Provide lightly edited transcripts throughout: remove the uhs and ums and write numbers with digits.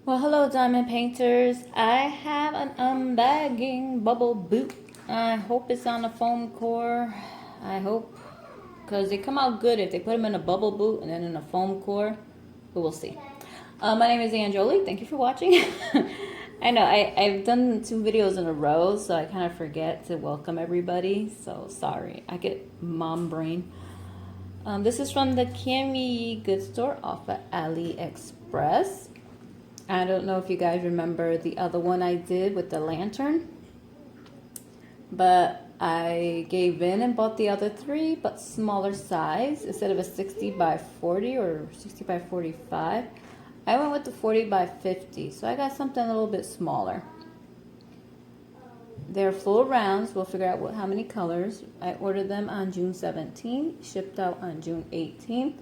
Well, hello, diamond painters. I have an unbagging bubble boot. I hope it's on a foam core. I hope, because they come out good if they put them in a bubble boot and then in a foam core. But we'll see. My name is Anjoli. Thank you for watching. I know I've done 2 videos in a row, so I kind of forget to welcome everybody. So sorry. I get mom brain. This is from the Kamy good store off of Aliexpress. I don't know if you guys remember the other one I did with the lantern, but I gave in and bought the other 3, but smaller size. Instead of a 60 by 40 or 60 by 45, I went with the 40 by 50, so I got something a little bit smaller. They're full rounds. We'll figure out how many colors. I ordered them on June 17th, shipped out on June 18th.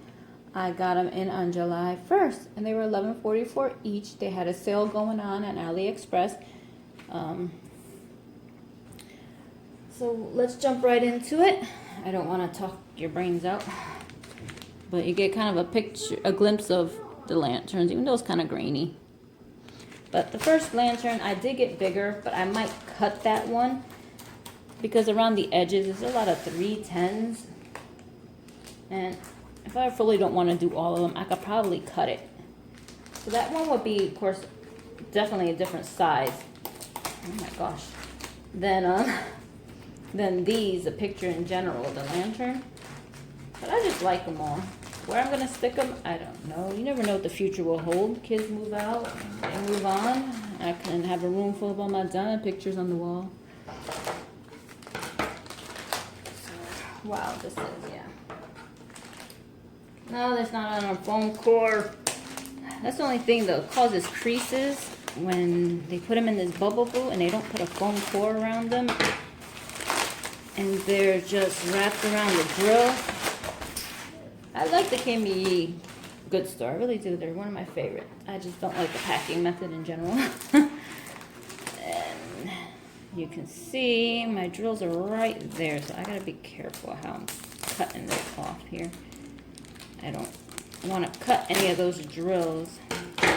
I got them in on July 1st, and they were $11.44 each. They had a sale going on Aliexpress. So let's jump right into it. I don't want to talk your brains out, but you get kind of a glimpse of the lanterns, even though it's kind of grainy. But the first lantern, I did get bigger, but I might cut that one because around the edges, there's a lot of 310s, and if I fully don't want to do all of them, I could probably cut it. So that one would be, of course, definitely a different size. Oh my gosh. Then these, the picture in general, the lantern. But I just like them all. Where I'm going to stick them, I don't know. You never know what the future will hold. Kids move out and move on. I can have a room full of all my diamond pictures on the wall. So, wow, this is, yeah. No, that's not on a foam core. That's the only thing that causes creases when they put them in this bubble boot and they don't put a foam core around them. And they're just wrapped around the drill. I like the Kamy good store. I really do. They're one of my favorites. I just don't like the packing method in general. And you can see my drills are right there, so I gotta be careful how I'm cutting this off here. I don't want to cut any of those drills. And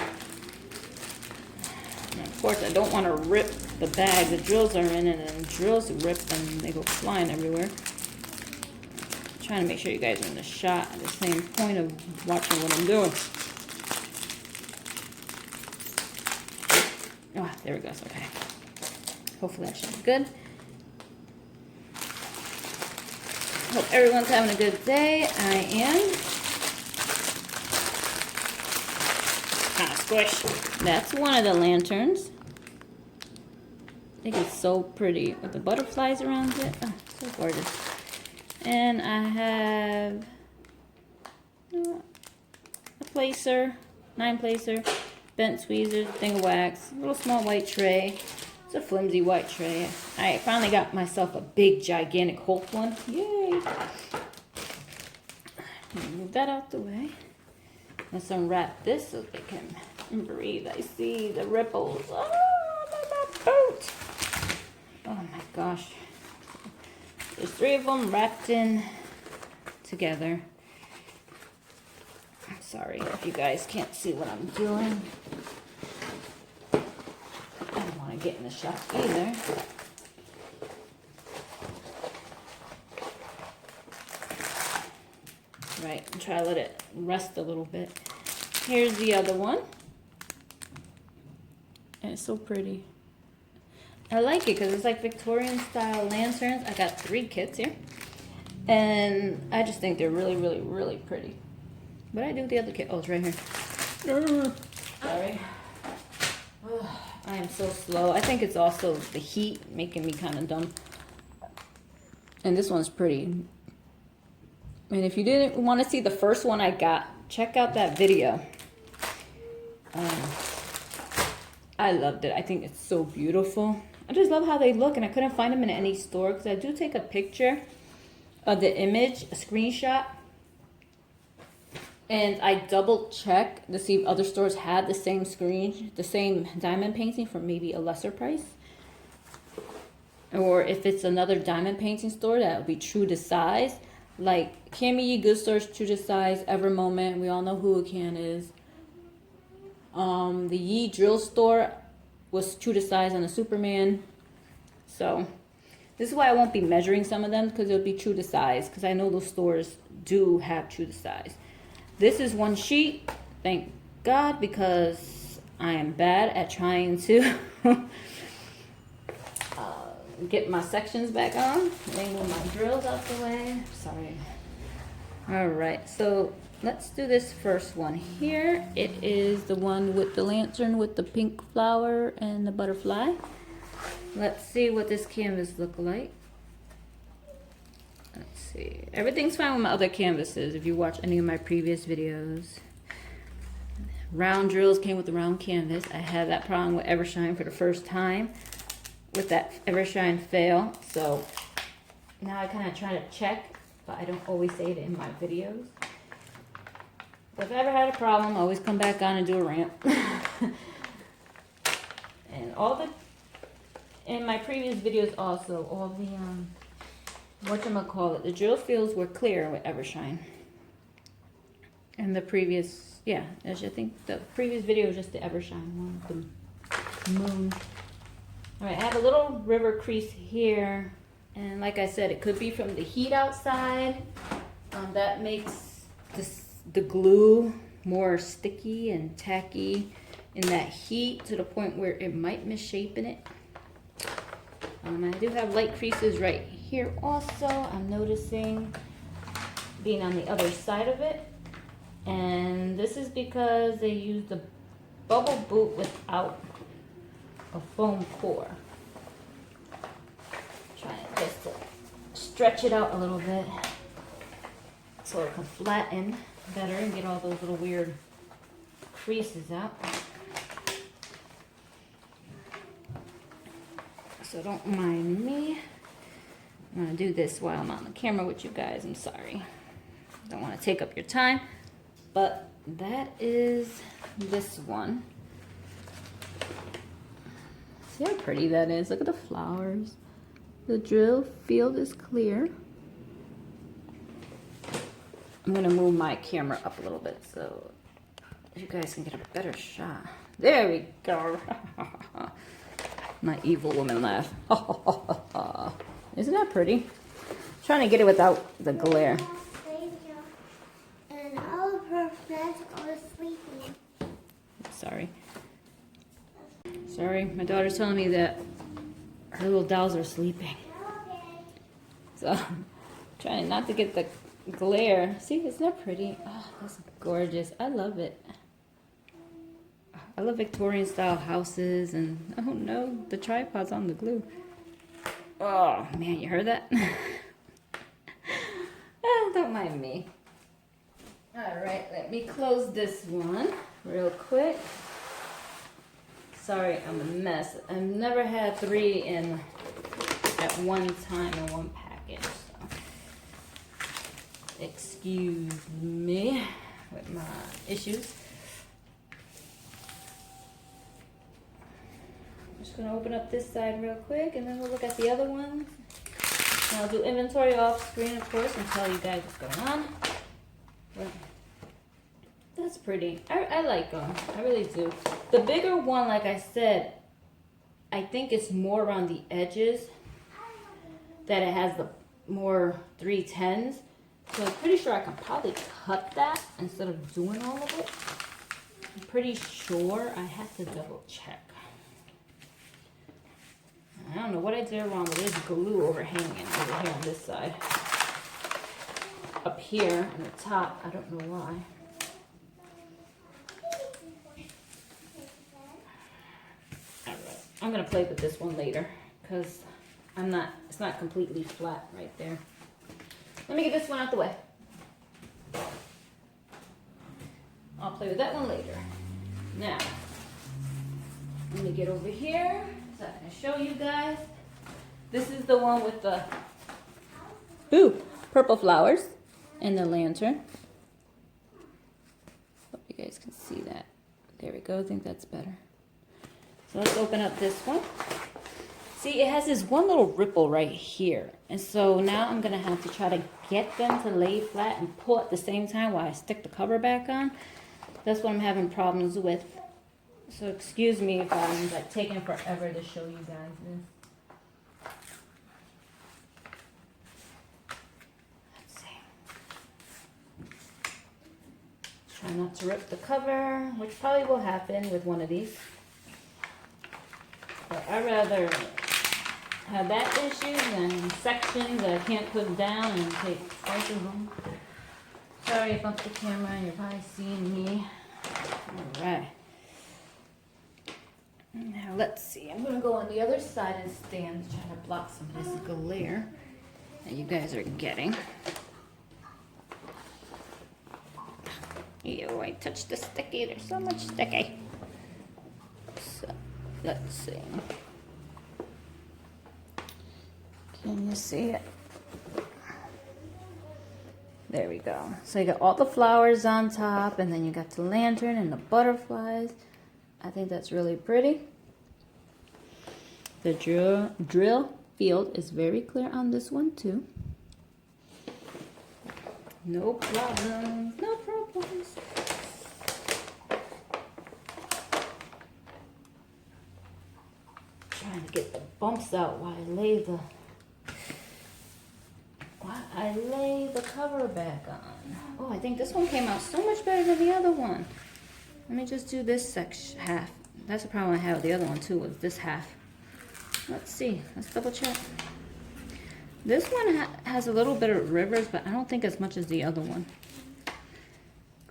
of course, I don't want to rip the bag the drills are in, and then the drills rip and they go flying everywhere. I'm trying to make sure you guys are in the shot at the same point of watching what I'm doing. Oh, there we go. Okay. Hopefully that should be good. Hope everyone's having a good day. I am. Kind of squish. That's one of the lanterns. I think it's so pretty with the butterflies around it. Oh, so gorgeous. And I have a placer, 9-placer, bent tweezers, thing of wax, a little small white tray. It's a flimsy white tray. I finally got myself a big, gigantic Hulk one. Yay! Move that out the way. Let's unwrap this so they can breathe. I see the ripples. Oh, my boat. Oh my gosh. There's 3 of them wrapped in together. I'm sorry if you guys can't see what I'm doing. I don't want to get in the shot either. Right, and try to let it rest a little bit. Here's the other one. And it's so pretty. I like it because it's like Victorian style lanterns. I got 3 kits here. And I just think they're really, really, really pretty. But I do with the other kit. Oh, it's right here. Sorry. Oh, I am so slow. I think it's also the heat making me kind of dumb. And this one's pretty. And if you didn't want to see the first one I got, check out that video. I loved it. I think it's so beautiful. I just love how they look, and I couldn't find them in any store because I do take a picture of the image, a screenshot, and I double check to see if other stores had the same diamond painting for maybe a lesser price. Or if it's another diamond painting store that would be true to size. Like Kamy good stores, true to size, Ever Moment. We all know who Can is. The Yee drill store was true to size on the Superman. So this is why I won't be measuring some of them, because it'll be true to size, because I know those stores do have true to size. This is one sheet, thank God, because I am bad at trying to get my sections back on. Let me move my drills out the way. Sorry. All right, so let's do this first one here. It is the one with the lantern with the pink flower and the butterfly. Let's see what this canvas look like. Let's see. Everything's fine with my other canvases if you watch any of my previous videos. Round drills came with the round canvas. I had that problem with Evershine for the first time with that Evershine fail. So now I kind of try to check, but I don't always say it in my videos. If I ever had a problem, I always come back on and do a rant. And all the, in my previous videos also, all the, whatchamacallit, the drill fields were clear with Evershine. And the previous, yeah, I think the previous video was just the Evershine one, the moon. All right, I have a little river crease here. And like I said, it could be from the heat outside. That makes the glue more sticky and tacky in that heat to the point where it might misshapen it. I do have light creases right here also. I'm noticing being on the other side of it. And this is because they used the bubble boot without a foam core. Trying just to stretch it out a little bit so it can flatten better and get all those little weird creases out. So don't mind me. I'm gonna do this while I'm on the camera with you guys. I'm sorry. Don't want to take up your time. But that is this one. See how pretty that is? Look at the flowers. The drill field is clear. I'm gonna move my camera up a little bit so you guys can get a better shot. There we go. My evil woman laugh. Isn't that pretty? I'm trying to get it without the glare. And all of her friends are sleeping. Sorry. Sorry, my daughter's telling me that her little dolls are sleeping. So I'm trying not to get the glare. See, isn't that pretty? Oh, that's gorgeous. I love it. I love Victorian style houses, and oh no, the tripod's on the glue. Oh man, you heard that? Oh, don't mind me. All right, let me close this one real quick. Sorry, I'm a mess. I've never had 3 in at one time in one package. So excuse me with my issues. I'm just gonna open up this side real quick, and then we'll look at the other ones. And I'll do inventory off screen, of course, and tell you guys what's going on. But that's pretty. I like them. I really do. The bigger one, like I said, I think it's more around the edges that it has the more 310s. So I'm pretty sure I can probably cut that instead of doing all of it. I'm pretty sure. I have to double check. I don't know what I did wrong, but there's glue overhanging over here on this side. Up here on the top, I don't know why. Alright, I'm gonna play with this one later because it's not completely flat right there. Let me get this one out the way. I'll play with that one later. Now, let me get over here so I can show you guys. This is the one with the purple flowers and the lantern. Hope you guys can see that. There we go. I think that's better. So let's open up this one. See, it has this one little ripple right here. And so now I'm going to have to try to get them to lay flat and pull at the same time while I stick the cover back on. That's what I'm having problems with. So excuse me if I'm like taking forever to show you guys this. Let's see. Try not to rip the cover, which probably will happen with one of these. But I'd rather have that issue than sections that I can't put down and take twice as long. Sorry if up the camera and you're probably seeing me. Alright. Now let's see. I'm gonna go on the other side and stand to try to block some of this glare that you guys are getting. Ew, I touched the sticky. There's so much sticky. So let's see. Can you see it? There we go. So you got all the flowers on top, and then you got the lantern and the butterflies. I think that's really pretty. The drill field is very clear on this one too. No problems, no problems. Trying to get the bumps out while I lay the cover back on. Oh, I think this one came out so much better than the other one. Let me just do this section half. That's the problem I had with the other one too, was this half. Let's see, let's double check. This one has a little bit of rivers, but I don't think as much as the other one.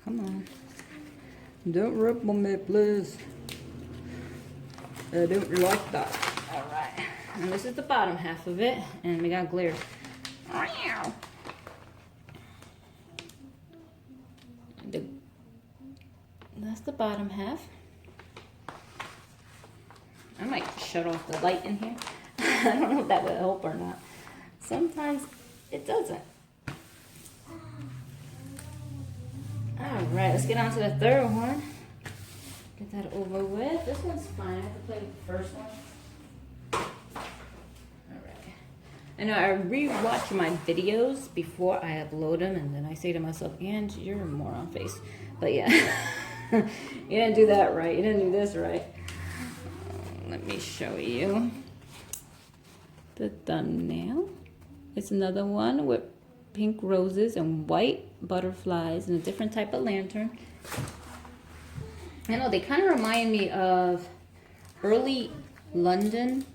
Come on. Don't rip on me, please. I don't like that. All right, and this is the bottom half of it, and we got glare. That's the bottom half. I might shut off the light in here. I don't know if that would help or not. Sometimes it doesn't. Alright, let's get on to the third one. Get that over with. This one's fine. I have to play with the first one. Alright. I know I re-watch my videos before I upload them, and then I say to myself, Ange, you're a moron face. But yeah. You didn't do that right. You didn't do this right. Let me show you the thumbnail. It's another one with pink roses and white butterflies and a different type of lantern. I know they kind of remind me of early London,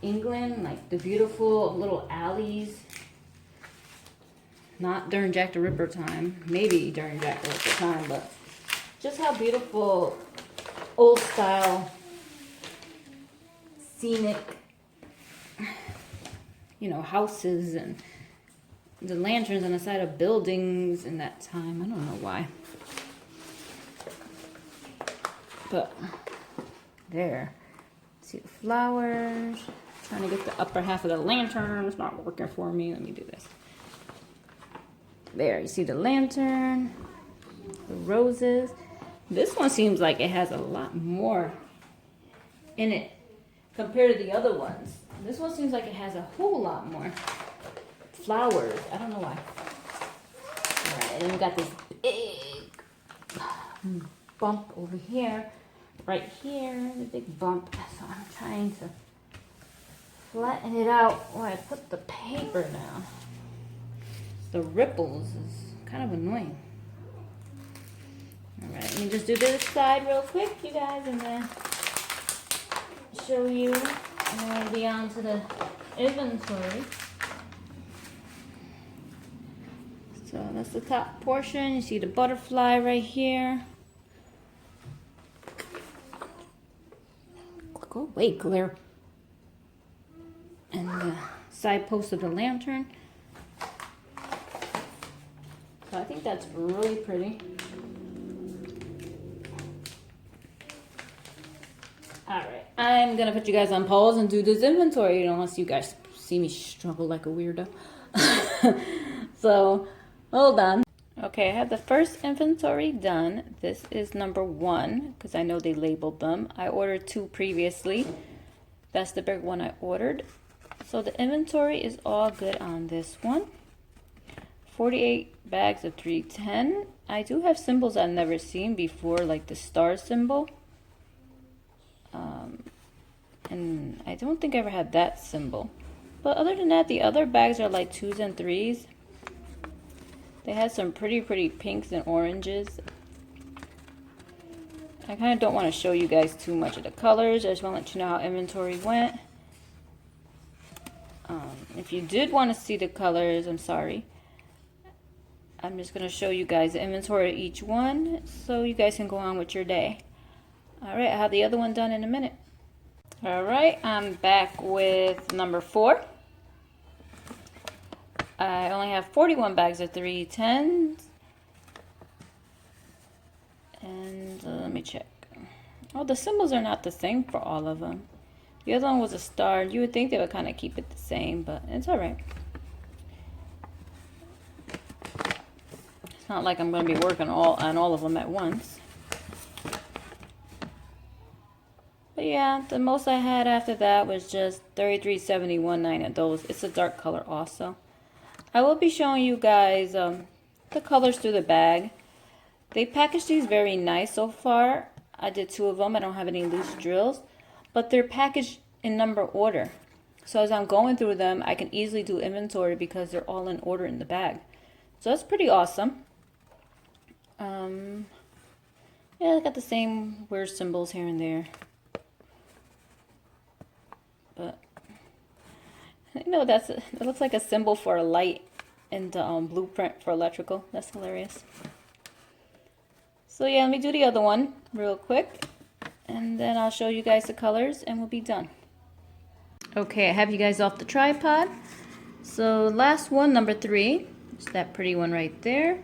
England, like the beautiful little alleys. Not during Jack the Ripper time, maybe during Jack the Ripper time, but just how beautiful old style, scenic, houses and the lanterns on the side of buildings in that time. I don't know why. But there. See the flowers. Trying to get the upper half of the lantern. It's not working for me. Let me do this. There, you see the lantern, the roses. This one seems like it has a lot more in it compared to the other ones. This one seems like it has a whole lot more flowers. I don't know why. Alright, and then we got this big bump over here. Right here, the big bump. So I'm trying to flatten it out while I put the paper down. The ripples is kind of annoying. Alright, let me just do this side real quick, you guys, and then show you. And then we'll be on to the inventory. So that's the top portion. You see the butterfly right here. Go away, glare. And the side post of the lantern. So I think that's really pretty. Alright, I'm gonna put you guys on pause and do this inventory unless you guys see me struggle like a weirdo. So, hold on. Okay, I have the first inventory done. This is number 1 because I know they labeled them. I ordered 2 previously. That's the big one I ordered. So the inventory is all good on this one. 48 bags of 310. I do have symbols I've never seen before, like the star symbol. And I don't think I ever had that symbol. But other than that, the other bags are like 2s and 3s. They had some pretty pinks and oranges. I kind of don't want to show you guys too much of the colors. I just want to let you know how inventory went. If you did want to see the colors, I'm sorry. I'm just going to show you guys the inventory of each one so you guys can go on with your day. Alright, I'll have the other one done in a minute. Alright, I'm back with number 4. I only have 41 bags of 310s. And let me check. Oh, the symbols are not the same for all of them. The other one was a star. You would think they would kind of keep it the same, but it's alright. It's not like I'm going to be working on all of them at once. But yeah, the most I had after that was just 3371.9 of those. It's a dark color also. I will be showing you guys the colors through the bag. They packaged these very nice so far. I did 2 of them. I don't have any loose drills. But they're packaged in number order. So as I'm going through them, I can easily do inventory because they're all in order in the bag. So that's pretty awesome. Yeah, I got the same weird symbols here and there. But you know, it looks like a symbol for a light in the blueprint for electrical. That's hilarious. So yeah, let me do the other one real quick, and then I'll show you guys the colors and we'll be done. Okay, I have you guys off the tripod. So last one, number 3, it's that pretty one right there.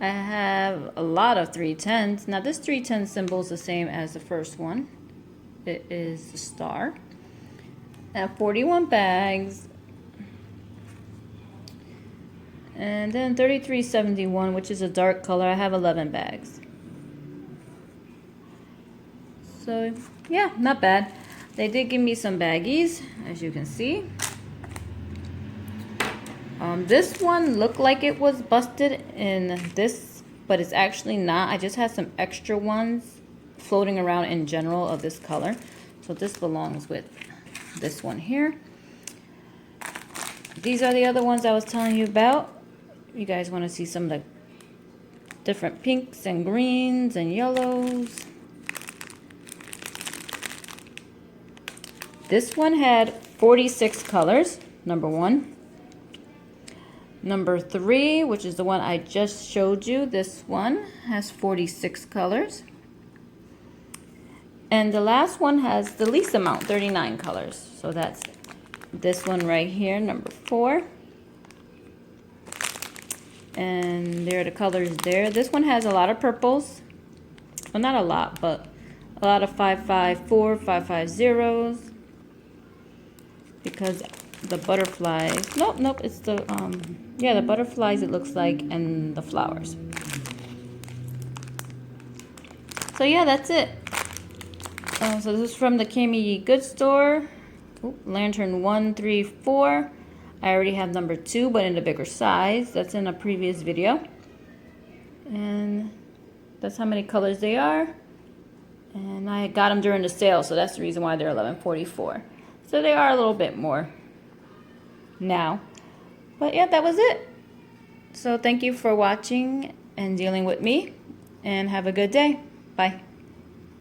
I have a lot of 310s. Now this 310 symbol is the same as the first one. It is the star. I have 41 bags. And then 3371, which is a dark color, I have 11 bags. So yeah, not bad. They did give me some baggies, as you can see. This one looked like it was busted in this, but it's actually not. I just had some extra ones floating around in general of this color. So this belongs with this one here. These are the other ones I was telling you about. You guys want to see some of the different pinks and greens and yellows. This one had 46 colors, number 1. Number 3, which is the one I just showed you, this one has 46 colors. And the last one has the least amount, 39 colors. So that's this one right here, number 4. And there are the colors there. This one has a lot of purples. Well, not a lot, but a lot of 554, 550s. Because the butterflies, nope, it's the, yeah, the butterflies it looks like, and the flowers. So yeah, that's it. So this is from the Kamy Good Store. Ooh, lantern 1, 3, 4. I already have number 2, but in a bigger size. That's in a previous video. And that's how many colors they are. And I got them during the sale, so that's the reason why they're $11.44. So they are a little bit more now. But yeah, that was it. So thank you for watching and dealing with me. And have a good day. Bye.